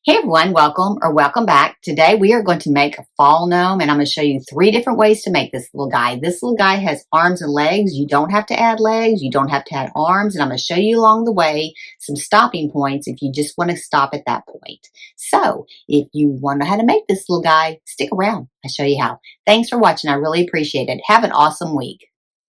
Hey everyone, welcome back. Today we are going to make a fall gnome and I'm going to show you 3 different ways to make this little guy. This little guy has arms and legs. You don't have to add legs, you don't have to add arms, and I'm going to show you along the way some stopping points if you just want to stop at that point. So if you want to know how to make this little guy, stick around. I'll show you how. Thanks for watching. I really appreciate it. Have an awesome week.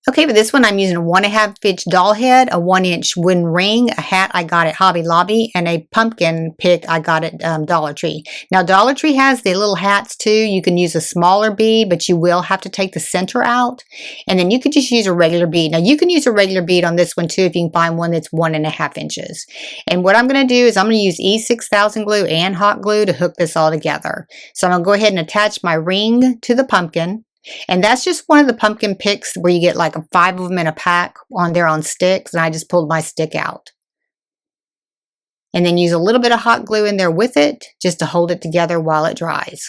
Okay, for this one, I'm using a 1.5 inch doll head, a 1-inch wooden ring, a hat I got at Hobby Lobby, and a pumpkin pick I got at Dollar Tree. Now, Dollar Tree has the little hats too. You can use a smaller bead, but you will have to take the center out. And then you could just use a regular bead. Now, you can use a regular bead on this one too if you can find one that's 1.5 inches. And what I'm going to do is I'm going to use E6000 glue and hot glue to hook this all together. So I'm going to go ahead and attach my ring to the pumpkin. And that's just one of the pumpkin picks where you get like 5 of them in a pack on there on sticks. And I just pulled my stick out. And then use a little bit of hot glue in there with it just to hold it together while it dries.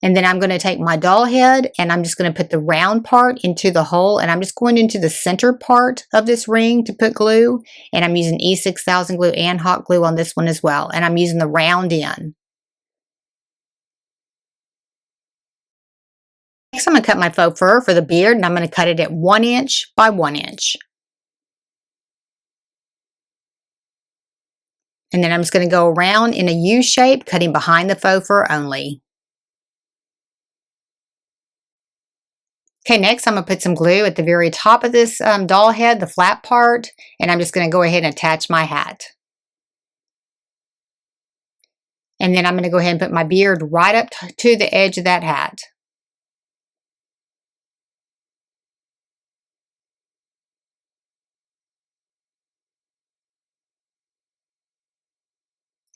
And then I'm going to take my doll head and I'm just going to put the round part into the hole. And I'm just going into the center part of this ring to put glue. And I'm using E6000 glue and hot glue on this one as well. And I'm using the round end. Next, I'm going to cut my faux fur for the beard, and I'm going to cut it at 1 inch by 1 inch. And then I'm just going to go around in a U shape, cutting behind the faux fur only. Okay, next I'm going to put some glue at the very top of this doll head, the flat part, and I'm just going to go ahead and attach my hat. And then I'm going to go ahead and put my beard right up to the edge of that hat.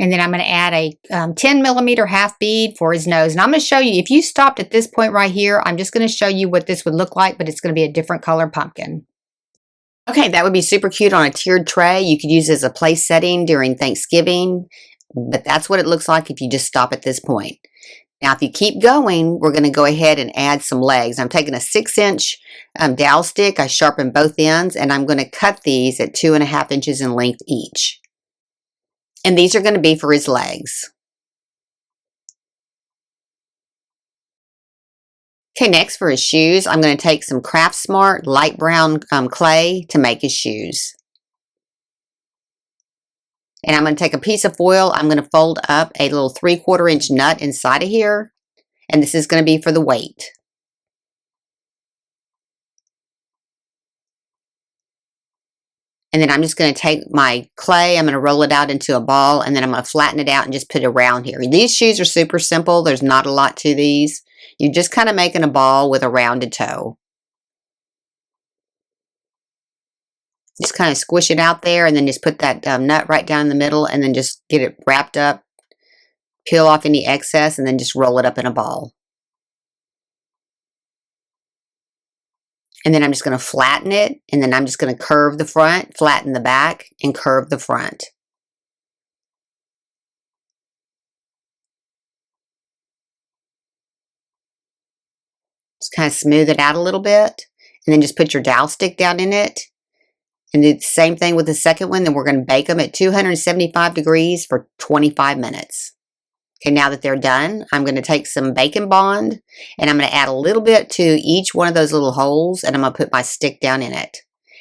And then I'm going to add a 10 millimeter half bead for his nose. And I'm going to show you, if you stopped at this point right here, I'm just going to show you what this would look like, but it's going to be a different color pumpkin. Okay, that would be super cute on a tiered tray. You could use it as a place setting during Thanksgiving, but that's what it looks like if you just stop at this point. Now, if you keep going, we're going to go ahead and add some legs. I'm taking a 6-inch dowel stick. I sharpened both ends, and I'm going to cut these at 2.5 inches in length each. And these are going to be for his legs. Okay, next for his shoes, I'm going to take some Craft Smart light brown clay to make his shoes. And I'm going to take a piece of foil. I'm going to fold up a little 3/4 inch nut inside of here. And this is going to be for the weight. And then I'm just going to take my clay, I'm going to roll it out into a ball, and then I'm going to flatten it out and just put it around here. These shoes are super simple. There's not a lot to these. You're just kind of making a ball with a rounded toe. Just kind of squish it out there and then just put that nut right down in the middle and then just get it wrapped up, peel off any excess, and then just roll it up in a ball. And then I'm just going to flatten it, and then I'm just going to curve the front, flatten the back, and curve the front. Just kind of smooth it out a little bit, and then just put your dowel stick down in it. And do the same thing with the second one. Then we're going to bake them at 275 degrees for 25 minutes. Okay, now that they're done, I'm going to take some Bacon Bond and I'm going to add a little bit to each one of those little holes, and I'm going to put my stick down in it.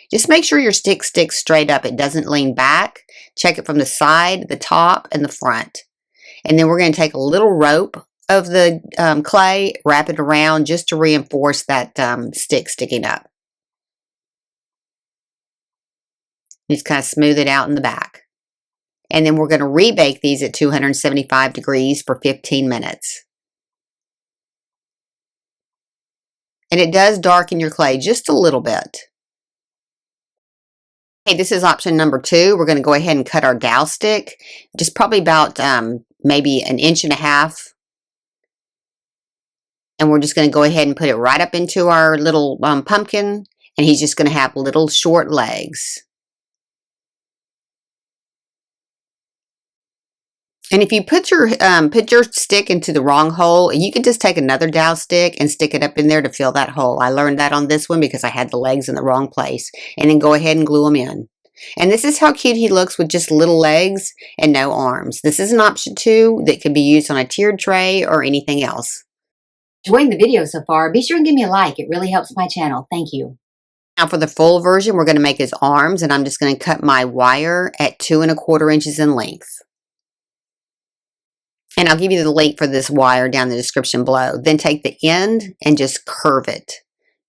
Just make sure your stick sticks straight up. It doesn't lean back. Check it from the side, the top, and the front. And then we're going to take a little rope of the clay, wrap it around just to reinforce that stick sticking up. Just kind of smooth it out in the back. And then we're going to rebake these at 275 degrees for 15 minutes. And it does darken your clay just a little bit. Okay, this is option number 2. We're going to go ahead and cut our dowel stick, just probably about maybe 1.5 inches. And we're just going to go ahead and put it right up into our little pumpkin, and he's just going to have little short legs. And if you put your stick into the wrong hole, you can just take another dowel stick and stick it up in there to fill that hole. I learned that on this one because I had the legs in the wrong place. And then go ahead and glue them in. And this is how cute he looks with just little legs and no arms. This is an option too that could be used on a tiered tray or anything else. Enjoying the video so far, be sure and give me a like. It really helps my channel. Thank you. Now for the full version, we're going to make his arms, and I'm just going to cut my wire at 2 1/4 inches in length. And I'll give you the link for this wire down in the description below. Then take the end and just curve it.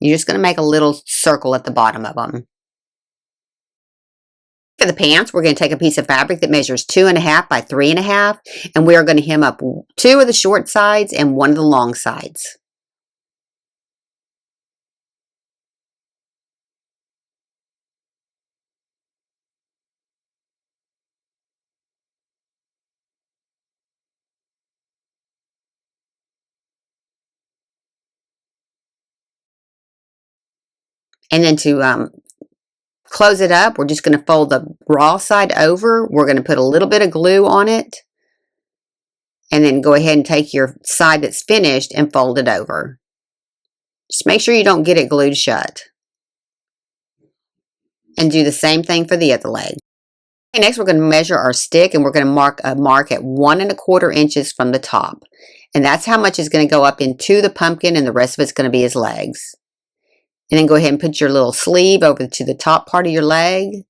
You're just going to make a little circle at the bottom of them. For the pants, we're going to take a piece of fabric that measures 2 1/2 by 3 1/2, and we are going to hem up 2 of the short sides and 1 of the long sides. And then to close it up, we're just going to fold the raw side over. We're going to put a little bit of glue on it. And then go ahead and take your side that's finished and fold it over. Just make sure you don't get it glued shut. And do the same thing for the other leg. Okay, next we're going to measure our stick, and we're going to mark a mark at 1 1/4 inches from the top. And that's how much is going to go up into the pumpkin, and the rest of it's going to be his legs. And then go ahead and put your little sleeve over to the top part of your leg.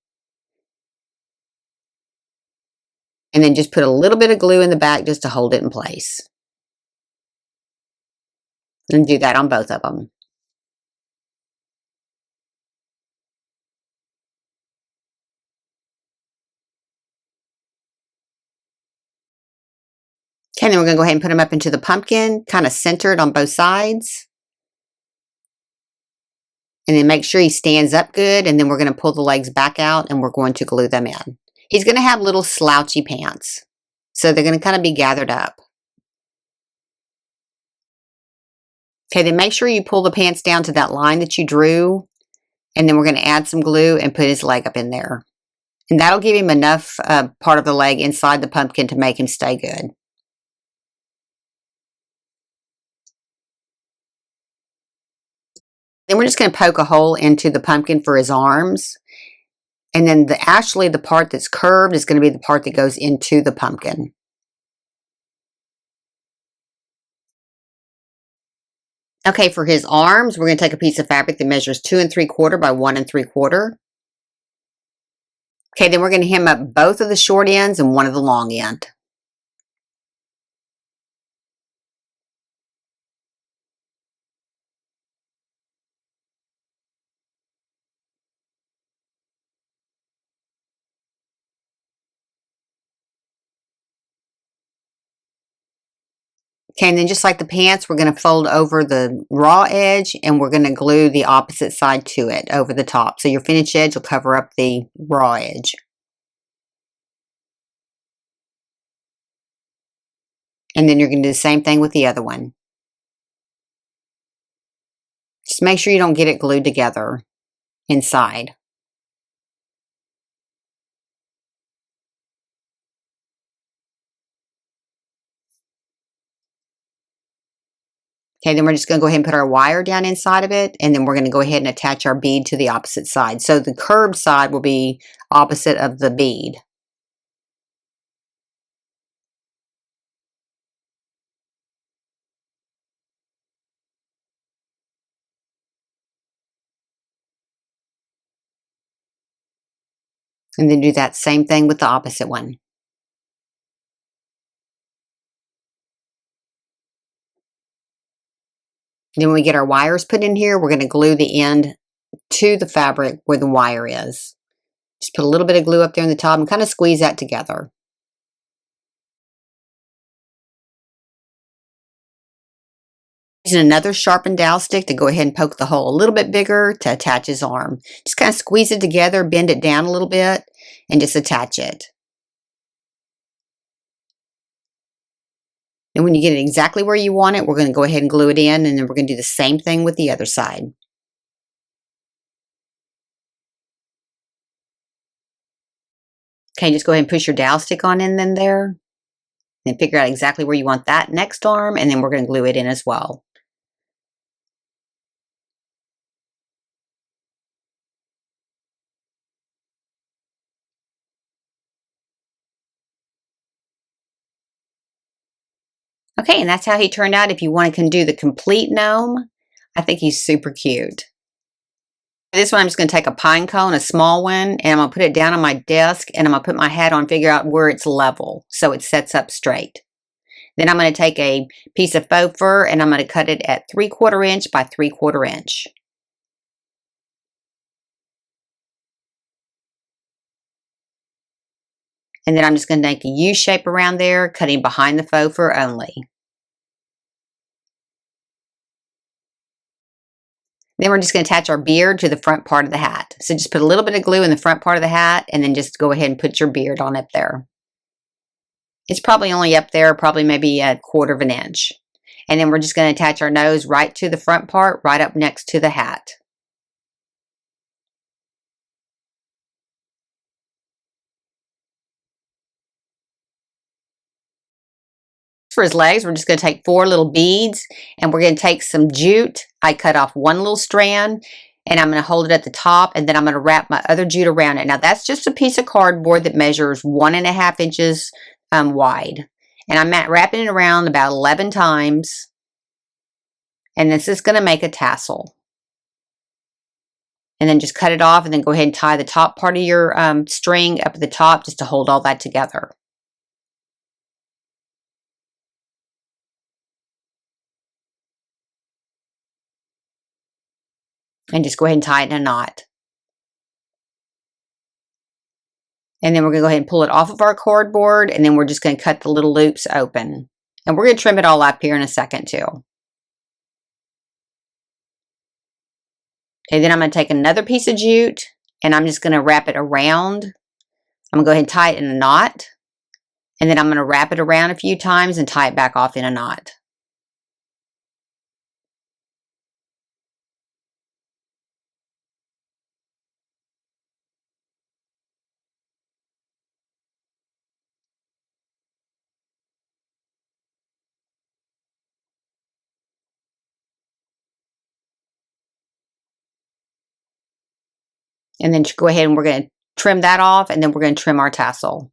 And then just put a little bit of glue in the back just to hold it in place. And do that on both of them. Okay, then we're going to go ahead and put them up into the pumpkin, kind of centered on both sides. And then make sure he stands up good, and then we're going to pull the legs back out and we're going to glue them in. He's going to have little slouchy pants, so they're going to kind of be gathered up. Okay, then make sure you pull the pants down to that line that you drew, and then we're going to add some glue and put his leg up in there. And that'll give him enough part of the leg inside the pumpkin to make him stay good. Then we're just going to poke a hole into the pumpkin for his arms. And then actually the part that's curved is going to be the part that goes into the pumpkin. Okay, for his arms, we're going to take a piece of fabric that measures 2 3/4 by 1 3/4. Okay, then we're going to hem up both of the short ends and 1 of the long end. Okay, and then just like the pants, we're going to fold over the raw edge, and we're going to glue the opposite side to it over the top. So your finished edge will cover up the raw edge. And then you're going to do the same thing with the other one. Just make sure you don't get it glued together inside. Okay, then we're just going to go ahead and put our wire down inside of it, and then we're going to go ahead and attach our bead to the opposite side. So the curved side will be opposite of the bead. And then do that same thing with the opposite one. Then when we get our wires put in here, we're going to glue the end to the fabric where the wire is. Just put a little bit of glue up there in the top and kind of squeeze that together. Using another sharpened dowel stick to go ahead and poke the hole a little bit bigger to attach his arm. Just kind of squeeze it together, bend it down a little bit, and just attach it. And when you get it exactly where you want it, we're going to go ahead and glue it in, and then we're going to do the same thing with the other side. Okay, just go ahead and push your dowel stick on in there, and figure out exactly where you want that next arm, and then we're going to glue it in as well. Okay, and that's how he turned out. If you want to do the complete gnome, I think he's super cute. This one, I'm just going to take a pine cone, a small one, and I'm going to put it down on my desk, and I'm going to put my hat on, figure out where it's level so it sets up straight. Then I'm going to take a piece of faux fur, and I'm going to cut it at 3/4 inch by 3/4 inch. And then I'm just going to make a U shape around there, cutting behind the faux fur only. Then we're just going to attach our beard to the front part of the hat. So just put a little bit of glue in the front part of the hat, and then just go ahead and put your beard on up there. It's probably only up there, probably maybe 1/4 inch. And then we're just going to attach our nose right to the front part, right up next to the hat. For his legs, we're just going to take 4 little beads, and we're going to take some jute. I cut off 1 little strand, and I'm going to hold it at the top, and then I'm going to wrap my other jute around it. Now that's just a piece of cardboard that measures 1.5 inches wide. And I'm wrapping it around about 11 times. And this is going to make a tassel. And then just cut it off, and then go ahead and tie the top part of your string up at the top just to hold all that together. And just go ahead and tie it in a knot. And then we're going to go ahead and pull it off of our cardboard, and then we're just going to cut the little loops open. And we're going to trim it all up here in a second too. Okay, then I'm going to take another piece of jute, and I'm just going to wrap it around. I'm going to go ahead and tie it in a knot. And then I'm going to wrap it around a few times and tie it back off in a knot. And then go ahead and we're going to trim that off, and then we're going to trim our tassel.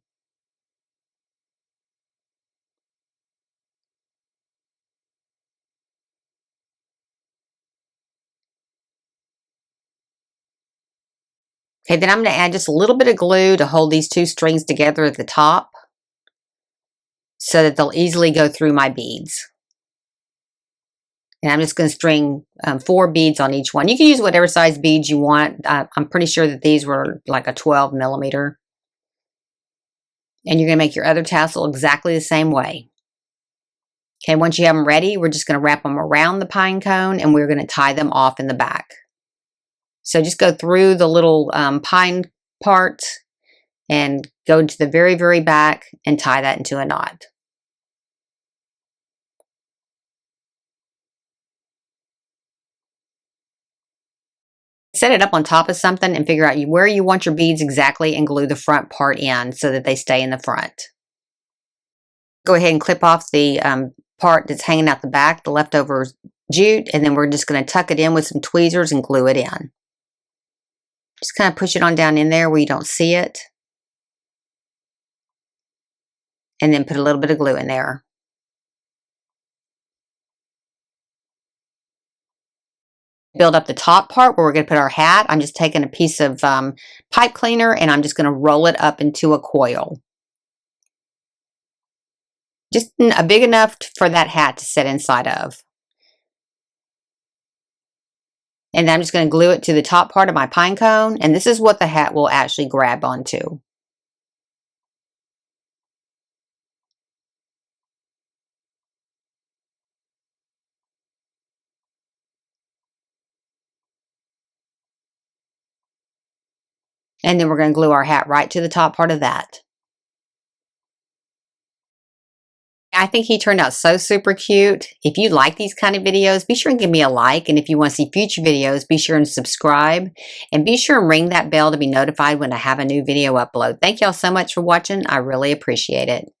Okay, then I'm going to add just a little bit of glue to hold these 2 strings together at the top so that they'll easily go through my beads. And I'm just going to string 4 beads on each one. You can use whatever size beads you want. I'm pretty sure that these were like a 12 millimeter. And you're going to make your other tassel exactly the same way. Okay, once you have them ready, we're just going to wrap them around the pine cone, and we're going to tie them off in the back. So just go through the little pine parts and go to the very, very back and tie that into a knot. Set it up on top of something and figure out where you want your beads exactly, and glue the front part in so that they stay in the front. Go ahead and clip off the part that's hanging out the back, the leftover jute, and then we're just going to tuck it in with some tweezers and glue it in. Just kind of push it on down in there where you don't see it. And then put a little bit of glue in there. Build up the top part where we're going to put our hat. I'm just taking a piece of pipe cleaner, and I'm just going to roll it up into a coil. Just big enough for that hat to sit inside of. And then I'm just going to glue it to the top part of my pine cone, and this is what the hat will actually grab onto. And then we're going to glue our hat right to the top part of that. I think he turned out so super cute. If you like these kind of videos, be sure and give me a like. And if you want to see future videos, be sure and subscribe. And be sure and ring that bell to be notified when I have a new video upload. Thank y'all so much for watching. I really appreciate it.